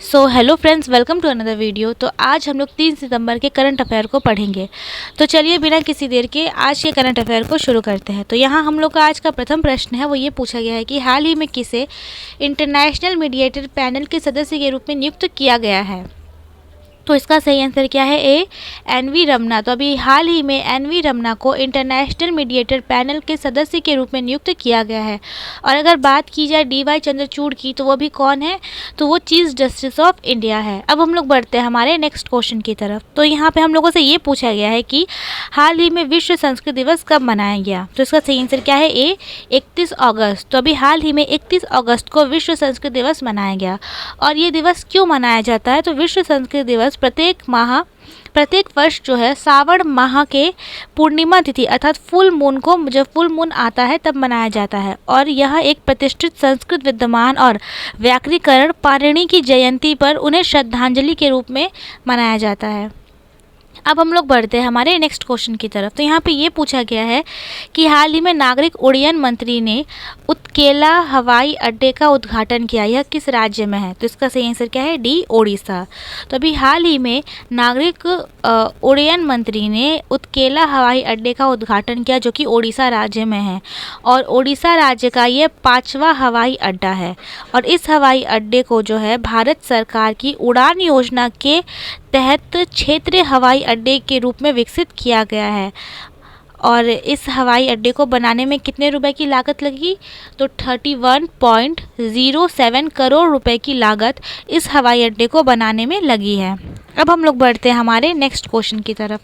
So hello friends, welcome to another video. तो आज हम लोग 3 सितंबर के करंट अफेयर को पढ़ेंगे। तो चलिए बिना किसी देर के आज के करंट अफेयर को शुरू करते हैं। तो यहाँ हम लोग का आज का प्रथम प्रश्न है, वो ये पूछा गया है कि हाल ही में किसे इंटरनेशनल मीडिएटर पैनल के सदस्य के रूप में नियुक्त किया गया है। तो इसका सही आंसर क्या है? ए, एन.वी. रमना। तो अभी हाल ही में एन.वी. रमना को इंटरनेशनल मीडिएटर पैनल के सदस्य के रूप में नियुक्त किया गया है। और अगर बात की जाए डी.वाई. चंद्रचूड़ की, तो वो भी कौन है? तो वो चीफ जस्टिस ऑफ इंडिया है। अब हम लोग बढ़ते हैं हमारे नेक्स्ट क्वेश्चन की तरफ। तो यहाँ पे हम लोगों से ये पूछा गया है कि हाल ही में विश्व संस्कृत दिवस कब मनाया गया। तो इसका सही आंसर क्या है? ए, 31 अगस्त। तो अभी हाल ही में 31 अगस्त को विश्व संस्कृत दिवस मनाया गया। और ये दिवस क्यों मनाया जाता है? तो विश्व संस्कृत दिवस प्रत्येक वर्ष जो है श्रावण माह के पूर्णिमा तिथि अर्थात फुल मून को, जब फुल मून आता है तब मनाया जाता है। और यह एक प्रतिष्ठित संस्कृत विद्वान और व्याकरणकार पाणिनि की जयंती पर उन्हें श्रद्धांजलि के रूप में मनाया जाता है। अब हम लोग बढ़ते हैं हमारे नेक्स्ट क्वेश्चन की तरफ। तो यहाँ पे ये पूछा गया है कि हाल ही में नागरिक उड्डयन मंत्री ने उत्केला हवाई अड्डे का उद्घाटन किया, यह किस राज्य में है? तो इसका सही आंसर क्या है? डी, ओडिशा। तो अभी हाल ही में नागरिक उड्डयन मंत्री ने उत्केला हवाई अड्डे का उद्घाटन किया, जो कि ओडिशा राज्य में है। और ओडिशा राज्य का ये 5वां हवाई अड्डा है। और इस हवाई अड्डे को जो है भारत सरकार की उड़ान योजना के तहत क्षेत्रीय हवाई अड्डे के रूप में विकसित किया गया है। और इस हवाई अड्डे को बनाने में कितने रुपए की लागत लगी? तो 31.07 करोड़ रुपए की लागत इस हवाई अड्डे को बनाने में लगी है। अब हम लोग बढ़ते हैं हमारे नेक्स्ट क्वेश्चन की तरफ।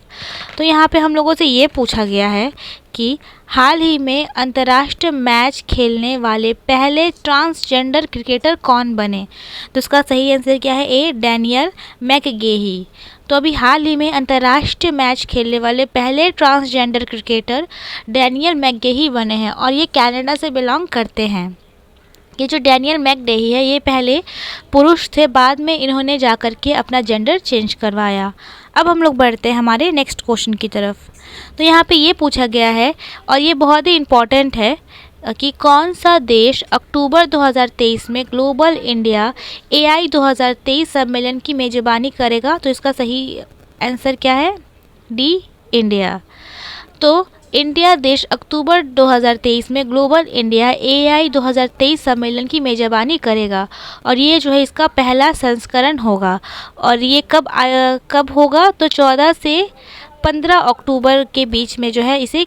तो यहाँ पे हम लोगों से ये पूछा गया है कि हाल ही में अंतर्राष्ट्रीय मैच खेलने वाले पहले ट्रांसजेंडर क्रिकेटर कौन बने? तो इसका सही आंसर क्या है? ए, डैनियल मैकगेही। तो अभी हाल ही में अंतर्राष्ट्रीय मैच खेलने वाले पहले ट्रांसजेंडर क्रिकेटर डैनियल मैकगेही बने हैं। और ये कनाडा से बिलोंग करते हैं। ये जो डैनियल मैकगेही है, ये पहले पुरुष थे, बाद में इन्होंने जाकर के अपना जेंडर चेंज करवाया। अब हम लोग बढ़ते हैं हमारे नेक्स्ट क्वेश्चन की तरफ। तो यहाँ पे ये पूछा गया है, और ये बहुत ही इम्पॉर्टेंट है, कि कौन सा देश अक्टूबर 2023 में ग्लोबल इंडिया AI 2023 सम्मेलन की मेज़बानी करेगा। तो इसका सही आंसर क्या है? D, India. तो इंडिया देश अक्टूबर 2023 में ग्लोबल इंडिया AI 2023 सम्मेलन की मेज़बानी करेगा। और ये जो है इसका पहला संस्करण होगा। और ये कब होगा? तो 14 से 15 अक्टूबर के बीच में जो है इसे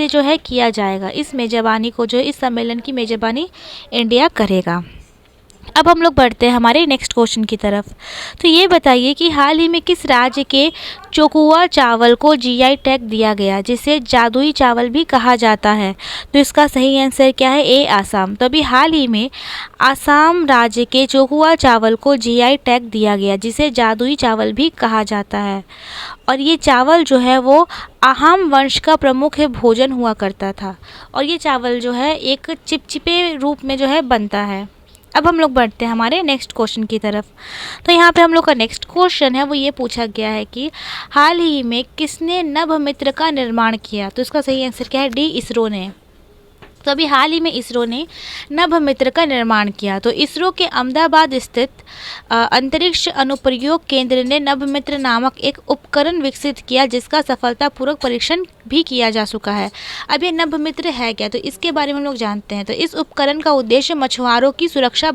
जो है किया जाएगा। इस मेज़बानी को, जो इस सम्मेलन की मेज़बानी इंडिया करेगा। अब हम लोग बढ़ते हैं हमारे नेक्स्ट क्वेश्चन की तरफ। तो ये बताइए कि हाल ही में किस राज्य के चोकुआ चावल को GI टैग दिया गया, जिसे जादुई चावल भी कहा जाता है? तो इसका सही आंसर क्या है? ए, आसाम। तो अभी हाल ही में आसाम राज्य के चोकुआ चावल को GI टैग दिया गया, जिसे जादुई चावल भी कहा जाता है। और ये चावल जो है वो अहाम वंश का प्रमुख भोजन हुआ करता था। और ये चावल जो है एक चिपचिपे रूप में जो है बनता है। अब हम लोग बढ़ते हैं हमारे नेक्स्ट क्वेश्चन की तरफ। तो यहाँ पे हम लोग का नेक्स्ट क्वेश्चन है, वो ये पूछा गया है कि हाल ही में किसने नभमित्र का निर्माण किया? तो इसका सही आंसर क्या है? डी, इसरो ने। तो अभी हाल ही में इसरो ने नभमित्र का निर्माण किया। तो इसरो के अहमदाबाद स्थित अंतरिक्ष अनुप्रयोग केंद्र ने नभमित्र नामक एक उपकरण विकसित किया, जिसका सफलतापूर्वक परीक्षण भी किया जा चुका है। अब ये नभमित्र है क्या? तो इसके बारे में हम लोग जानते हैं। तो इस उपकरण का उद्देश्य मछुआरों की सुरक्षा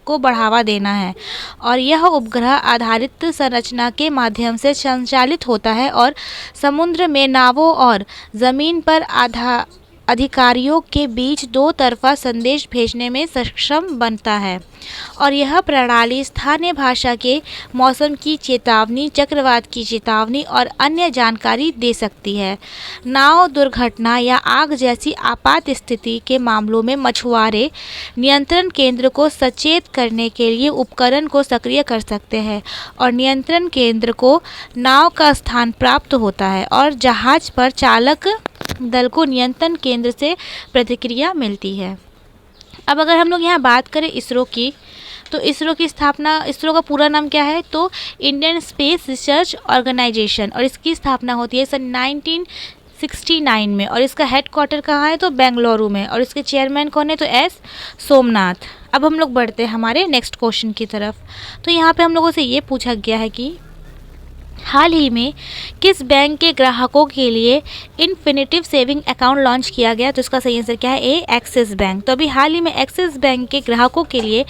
को बढ़ावा देना है। और यह उपग्रह आधारित संरचना के माध्यम से संचालित होता है और समुद्र में नावों और ज़मीन पर अधिकारियों के बीच दो तरफा संदेश भेजने में सक्षम बनता है। और यह प्रणाली स्थानीय भाषा के मौसम की चेतावनी, चक्रवात की चेतावनी और अन्य जानकारी दे सकती है। नाव दुर्घटना या आग जैसी आपात स्थिति के मामलों में मछुआरे नियंत्रण केंद्र को सचेत करने के लिए उपकरण को सक्रिय कर सकते हैं। और नियंत्रण केंद्र को नाव का स्थान प्राप्त होता है और जहाज पर चालक दल को नियंत्रण केंद्र से प्रतिक्रिया मिलती है। अब अगर हम लोग यहाँ बात करें इसरो की, तो इसरो की स्थापना, इसरो का पूरा नाम क्या है? तो इंडियन स्पेस रिसर्च ऑर्गेनाइजेशन। और इसकी स्थापना होती है सन 1969 में। और इसका हेडक्वार्टर कहाँ है? तो बेंगलुरु में। और इसके चेयरमैन कौन है? तो एस सोमनाथ। अब हम लोग बढ़ते हैं हमारे नेक्स्ट क्वेश्चन की तरफ। तो यहाँ पे हम लोगों से ये पूछा गया है कि हाल ही में किस बैंक के ग्राहकों के लिए इन्फिनिटिव सेविंग अकाउंट लॉन्च किया गया। तो इसका सही आंसर क्या है, ए एक्सिस बैंक। तो अभी हाल ही में एक्सिस बैंक के ग्राहकों के लिए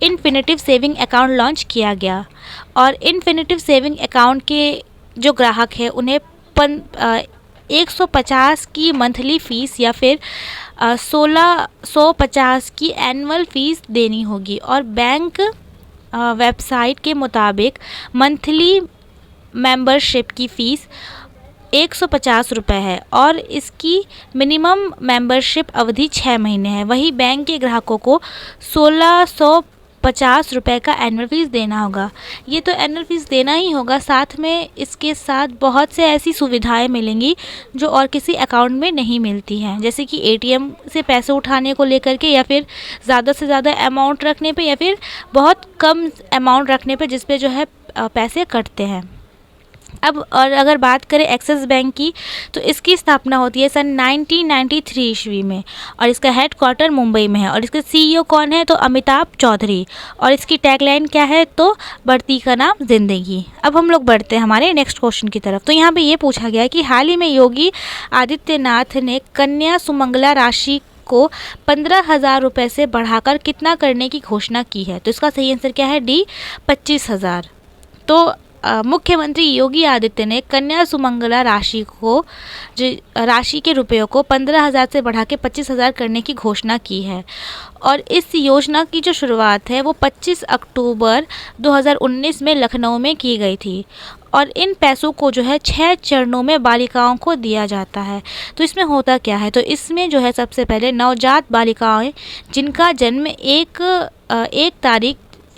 इन्फिनिटिव सेविंग अकाउंट लॉन्च किया गया। और इन्फिनिटिव सेविंग अकाउंट के जो ग्राहक है उन्हें 150 की मंथली फ़ीस या फिर 1650 की एनुअल फ़ीस देनी होगी। और बैंक वेबसाइट के मुताबिक मंथली मेंबरशिप की फ़ीस 150 रुपये है और इसकी मिनिमम मेंबरशिप अवधि 6 महीने है। वहीं बैंक के ग्राहकों को 1650 रुपये का एनुअल फ़ीस देना होगा। ये तो एनुअल फ़ीस देना ही होगा, साथ में इसके साथ बहुत से ऐसी सुविधाएं मिलेंगी जो और किसी अकाउंट में नहीं मिलती हैं, जैसे कि एटीएम से पैसे उठाने को लेकर के, या फिर ज़्यादा से ज़्यादा अमाउंट रखने पे, या फिर बहुत कम अमाउंट रखने पे जिस पे जो है पैसे कटते हैं। अब और अगर बात करें एक्सिस बैंक की, तो इसकी स्थापना होती है सन 1993 ईस्वी में और इसका हेड क्वार्टर मुंबई में है। और इसके सीईओ कौन है, तो अमिताभ चौधरी। और इसकी टैगलाइन क्या है, तो बढ़ती का नाम जिंदगी। अब हम लोग बढ़ते हैं हमारे नेक्स्ट क्वेश्चन की तरफ। तो यहाँ पे ये पूछा गया है कि हाल ही में योगी आदित्यनाथ ने कन्या सुमंगला राशि को 15,000 रुपये से बढ़ाकर कितना करने की घोषणा की है। तो इसका सही आंसर क्या है, डी 25,000। तो मुख्यमंत्री योगी आदित्य ने कन्या सुमंगला राशि के रुपयों को 15,000 से बढ़ा के 25,000 करने की घोषणा की है। और इस योजना की जो शुरुआत है वो 25 अक्टूबर 2019 में लखनऊ में की गई थी। और इन पैसों को जो है 6 चरणों में बालिकाओं को दिया जाता है। तो इसमें होता क्या है, तो इसमें जो है सबसे पहले नवजात बालिकाएं जिनका जन्म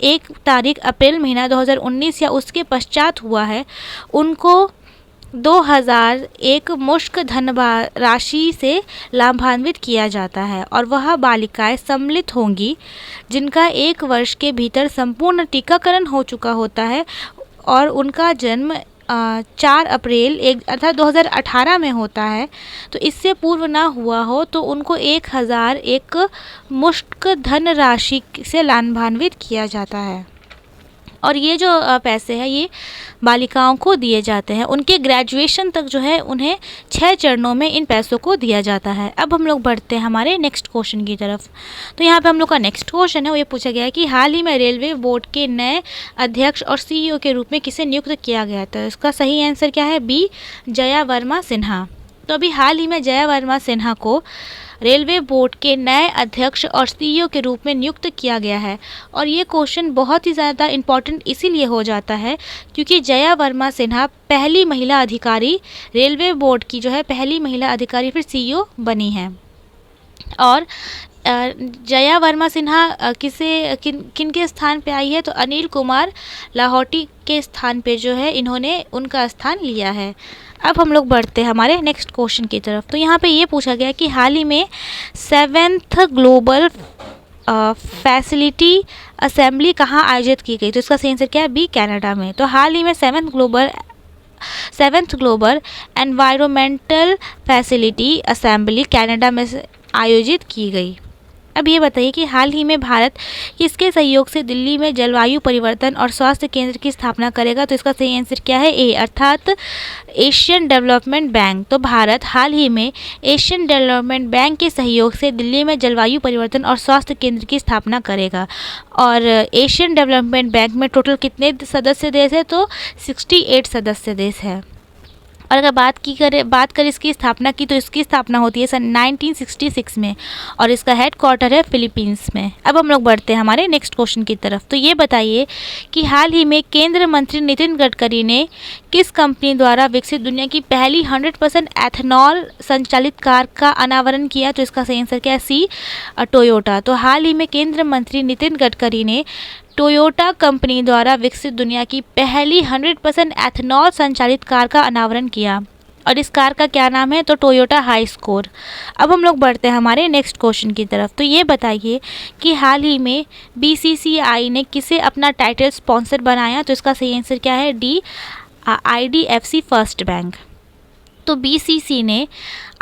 एक तारीख अप्रैल महीना 2019 या उसके पश्चात हुआ है, उनको 2,001 मुश्त धन राशि से लाभान्वित किया जाता है। और वह बालिकाएं सम्मिलित होंगी जिनका 1 वर्ष के भीतर संपूर्ण टीकाकरण हो चुका होता है और उनका जन्म 4 अप्रैल अर्थात 2018 में होता है। तो इससे पूर्व ना हुआ हो तो उनको 1,001 मुश्त धन राशि से लाभान्वित किया जाता है। और ये जो पैसे हैं ये बालिकाओं को दिए जाते हैं। उनके ग्रेजुएशन तक जो है उन्हें 6 चरणों में इन पैसों को दिया जाता है। अब हम लोग बढ़ते हैं हमारे नेक्स्ट क्वेश्चन की तरफ। तो यहाँ पे हम लोग का नेक्स्ट क्वेश्चन है वो ये पूछा गया है कि हाल ही में रेलवे बोर्ड के नए अध्यक्ष और सीईओ के रूप में किसे नियुक्त किया गया था। इसका सही आंसर क्या है, बी जया वर्मा सिन्हा। तो अभी हाल ही में जया वर्मा सिन्हा को रेलवे बोर्ड के नए अध्यक्ष और सीईओ के रूप में नियुक्त किया गया है। और ये क्वेश्चन बहुत ही ज़्यादा इम्पॉर्टेंट इसीलिए हो जाता है क्योंकि जया वर्मा सिन्हा पहली महिला अधिकारी, रेलवे बोर्ड की जो है पहली महिला अधिकारी फिर सीईओ बनी हैं। और जया वर्मा सिन्हा किन के स्थान पे आई है, तो अनिल कुमार लाहौटी के स्थान पे जो है इन्होंने उनका स्थान लिया है। अब हम लोग बढ़ते हैं हमारे नेक्स्ट क्वेश्चन की तरफ। तो यहाँ पे ये पूछा गया कि हाल ही में 7th ग्लोबल फैसिलिटी असेंबली कहाँ आयोजित की गई। तो इसका सही आंसर क्या है, बी कनाडा में। तो हाल ही में 7th global environmental facility assembly Canada में आयोजित की गई। अब ये बताइए कि हाल ही में भारत किसके सहयोग से दिल्ली में जलवायु परिवर्तन और स्वास्थ्य केंद्र की स्थापना करेगा। तो इसका सही आंसर क्या है, ए अर्थात एशियन डेवलपमेंट बैंक। तो भारत हाल ही में एशियन डेवलपमेंट बैंक के सहयोग से दिल्ली में जलवायु परिवर्तन और स्वास्थ्य केंद्र की स्थापना करेगा। और एशियन डेवलपमेंट बैंक में टोटल कितने सदस्य देश है, तो 68 सदस्य देश है। और अगर बात करें इसकी स्थापना की, तो इसकी स्थापना होती है सन 1966 में और इसका हेड क्वार्टर है फिलीपींस में। अब हम लोग बढ़ते हैं हमारे नेक्स्ट क्वेश्चन की तरफ। तो ये बताइए कि हाल ही में केंद्रीय मंत्री नितिन गडकरी ने किस कंपनी द्वारा विकसित दुनिया की पहली 100% एथेनॉल संचालित कार का अनावरण किया। तो इसका सही आंसर क्या है, सी टोयोटा। तो हाल ही में केंद्रीय मंत्री नितिन गडकरी ने टोयोटा कंपनी द्वारा विकसित दुनिया की पहली 100% एथेनॉल संचालित कार का अनावरण किया और इस कार का क्या नाम है, तो टोयोटा हाई स्कोर। अब हम लोग बढ़ते हैं हमारे नेक्स्ट क्वेश्चन की तरफ। तो ये बताइए कि हाल ही में बीसीसीआई ने किसे अपना टाइटल स्पॉन्सर बनाया। तो इसका सही आंसर क्या है, डी IDFC फर्स्ट बैंक। तो बीसीसी ने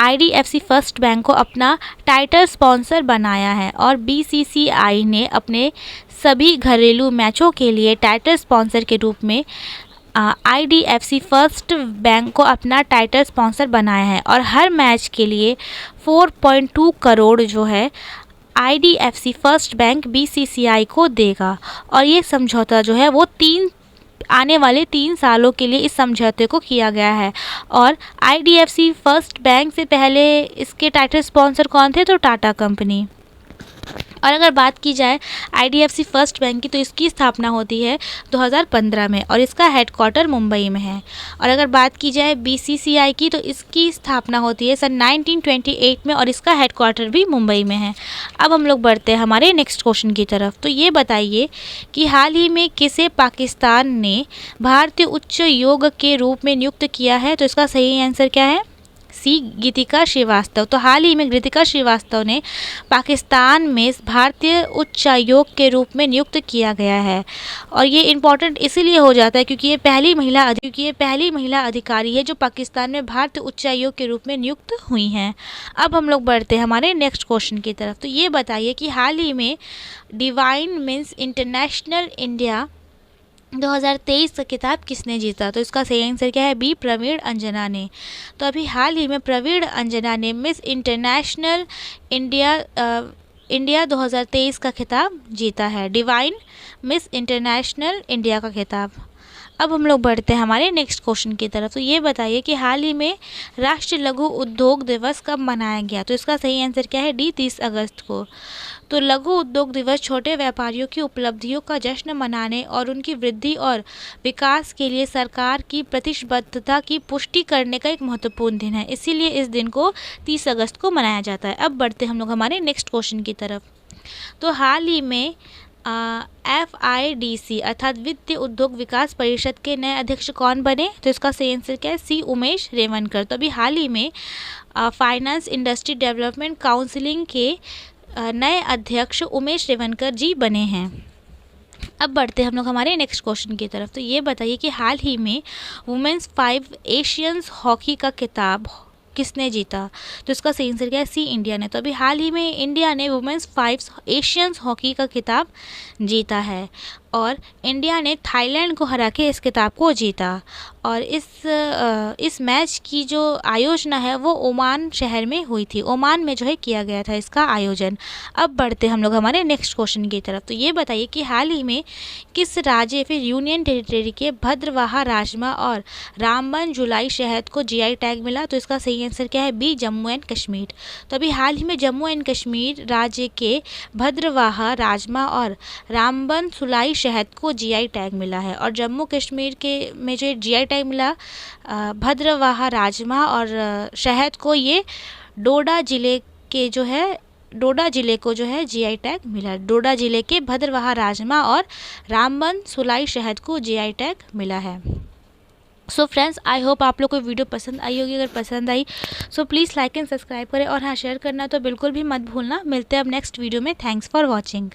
आईडीएफसी फर्स्ट बैंक को अपना टाइटल स्पॉन्सर बनाया है और बीसीसीआई ने अपने सभी घरेलू मैचों के लिए टाइटल स्पॉन्सर के रूप में आईडीएफसी फर्स्ट बैंक को अपना टाइटल स्पॉन्सर बनाया है और हर मैच के लिए 4.2 करोड़ जो है आईडीएफसी फर्स्ट बैंक बीसीसीआई को देगा। और ये समझौता जो है वो आने वाले 3 सालों के लिए इस समझौते को किया गया है। और आईडीएफसी फर्स्ट बैंक से पहले इसके टाइटल स्पॉन्सर कौन थे? तो टाटा कंपनी। और अगर बात की जाए आईडीएफसी फर्स्ट बैंक की तो इसकी स्थापना होती है 2015 में और इसका हेडक्वार्टर मुंबई में है। और अगर बात की जाए बीसीसीआई की तो इसकी स्थापना होती है सन 1928 में और इसका हेडक्वार्टर भी मुंबई में है। अब हम लोग बढ़ते हैं हमारे नेक्स्ट क्वेश्चन की तरफ। तो ये बताइए कि हाल ही में किसे पाकिस्तान ने भारतीय उच्च योग के रूप में नियुक्त किया है? तो इसका सही आंसर क्या है? सी, गीतिका श्रीवास्तव। तो हाल ही में गीतिका श्रीवास्तव ने पाकिस्तान में भारतीय उच्चायोग के रूप में नियुक्त किया गया है। और ये इम्पॉर्टेंट इसीलिए हो जाता है क्योंकि ये पहली महिला अधिकारी है जो पाकिस्तान में भारतीय उच्चायोग के रूप में नियुक्त हुई हैं। अब हम लोग बढ़ते हैं हमारे नेक्स्ट क्वेश्चन की तरफ। तो ये बताइए कि हाल ही में डिवाइन मिस इंटरनेशनल इंडिया 2023 का खिताब किसने जीता? तो इसका सही आंसर क्या है? बी, प्रवीण अंजना ने। तो अभी हाल ही में प्रवीण अंजना ने मिस इंटरनेशनल इंडिया 2023 का खिताब जीता है, डिवाइन मिस इंटरनेशनल इंडिया का खिताब। अब हम लोग बढ़ते हैं हमारे नेक्स्ट क्वेश्चन की तरफ। तो ये बताइए कि हाल ही में राष्ट्रीय लघु उद्योग दिवस कब मनाया गया? तो इसका सही आंसर क्या है? डी, 30 अगस्त को। तो लघु उद्योग दिवस छोटे व्यापारियों की उपलब्धियों का जश्न मनाने और उनकी वृद्धि और विकास के लिए सरकार की प्रतिबद्धता की पुष्टि करने का एक महत्वपूर्ण दिन है, इसीलिए इस दिन को 30 अगस्त को मनाया जाता है। अब बढ़ते हम लोग हमारे नेक्स्ट क्वेश्चन की तरफ। तो हाल ही में FIDC अर्थात वित्तीय उद्योग विकास परिषद के नए अध्यक्ष कौन बने? तो इसका सही आंसर क्या है? सी, उमेश रेवनकर। तो अभी हाल ही में फाइनेंस इंडस्ट्री डेवलपमेंट काउंसिलिंग के नए अध्यक्ष उमेश रेवनकर जी बने हैं। अब बढ़ते हैं हम लोग हमारे नेक्स्ट क्वेश्चन की तरफ। तो ये बताइए कि हाल ही में वुमेन्स 5 एशियंस हॉकी का खिताब किसने जीता? तो इसका सही आंसर क्या है? सी, इंडिया ने। तो अभी हाल ही में इंडिया ने वुमेन्स 5 एशियंस हॉकी का खिताब जीता है और इंडिया ने थाईलैंड को हरा के इस खिताब को जीता। और इस मैच की जो आयोजना है वो ओमान शहर में हुई थी, ओमान में जो है किया गया था इसका आयोजन। अब बढ़ते हम लोग हमारे नेक्स्ट क्वेश्चन की तरफ। तो ये बताइए कि हाल ही में किस राज्य फिर यूनियन टेरिटरी के भद्रवाहा राजमा और रामबन जुलाई शहद को GI टैग मिला? तो इसका सही आंसर क्या है? B, Jammu and Kashmir. तो अभी हाल ही में जम्मू एंड कश्मीर राज्य के भद्रवाहा राजमा और रामबन सुलाई शहद को GI टैग मिला है। और जम्मू कश्मीर के में जो GI टैग मिला भद्रवाहा राजमा और शहद को, ये डोडा जिले को जो है GI टैग मिला। डोडा जिले के भद्रवाहा राजमा और रामबन सुलाई शहद को GI टैग मिला है। सो फ्रेंड्स, आई होप आप लोग को वीडियो पसंद आई होगी। अगर पसंद आई so please like and subscribe करें और हाँ, शेयर करना तो बिल्कुल भी मत भूलना। मिलते हैं अब नेक्स्ट वीडियो में। Thanks for watching.